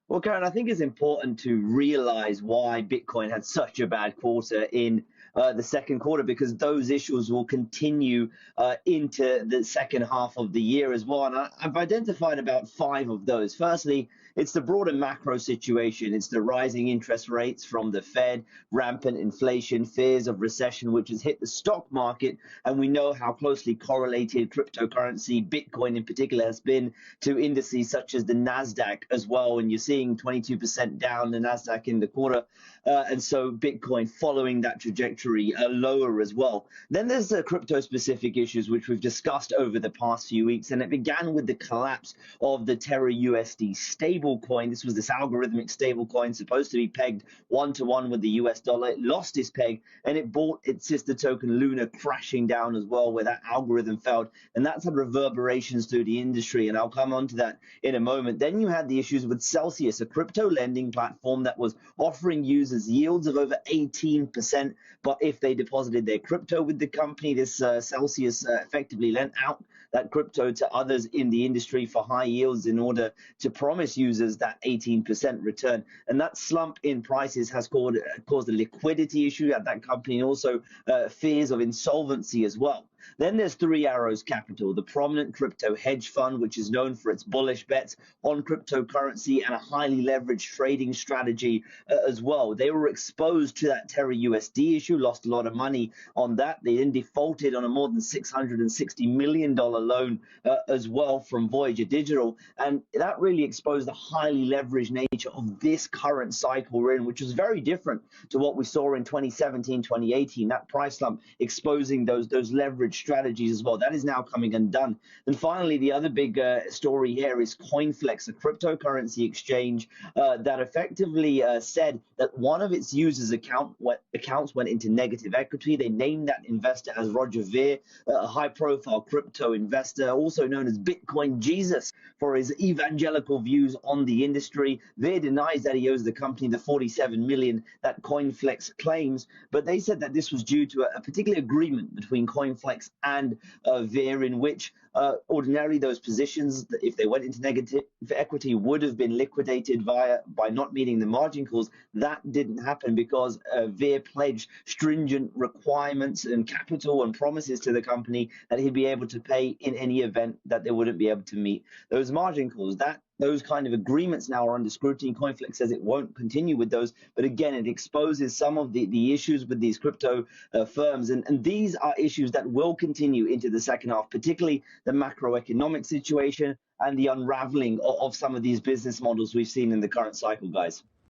Well, Karen, I think it's important to realize why Bitcoin had such a bad quarter in the second quarter, because those issues will continue into the second half of the year as well. And I've identified about five of those. Firstly, it's the broader macro situation. It's the rising interest rates from the Fed, rampant inflation, fears of recession, which has hit the stock market. And we know how closely correlated cryptocurrency, Bitcoin in particular, has been to indices such as the NASDAQ as well. And you're seeing 22% down the NASDAQ in the quarter. And so Bitcoin following that trajectory lower as well. Then there's the crypto specific issues, which we've discussed over the past few weeks. And it began with the collapse of the Terra USD stablecoin. This was this algorithmic stablecoin supposed to be pegged 1-to-1 with the US dollar. It lost its peg and it brought its sister token Luna crashing down as well, where that algorithm failed. And that's had reverberations through the industry. And I'll come on to that in a moment. Then you had the issues with Celsius, a crypto lending platform that was offering users yields of over 18%. But if they deposited their crypto with the company, this Celsius effectively lent out that crypto to others in the industry for high yields in order to promise users that 18% return. And that slump in prices has caused a liquidity issue at that company, and also fears of insolvency as well. Then there's Three Arrows Capital, the prominent crypto hedge fund, which is known for its bullish bets on cryptocurrency and a highly leveraged trading strategy as well. They were exposed to that Terra USD issue, lost a lot of money on that. They then defaulted on a more than $660 million loan as well from Voyager Digital. And that really exposed the highly leveraged nature of this current cycle we're in, which was very different to what we saw in 2017, 2018, that price slump exposing those leveraged strategies as well. That is now coming undone. And finally, the other big story here is CoinFlex, a cryptocurrency exchange that effectively said that one of its users' accounts went into negative equity. They named that investor as Roger Ver, a high-profile crypto investor, also known as Bitcoin Jesus, for his evangelical views on the industry. Ver denies that he owes the company the $47 million that CoinFlex claims, but they said that this was due to a particular agreement between CoinFlex and Ver, in which ordinarily those positions, if they went into negative equity, would have been liquidated by not meeting the margin calls. That didn't happen because Ver pledged stringent requirements and capital and promises to the company that he'd be able to pay in any event that they wouldn't be able to meet those margin calls. Those kind of agreements now are under scrutiny. CoinFlex says it won't continue with those, but again, it exposes some of the issues with these crypto firms, and these are issues that will continue into the second half, particularly the macroeconomic situation and the unraveling of some of these business models we've seen in the current cycle, guys.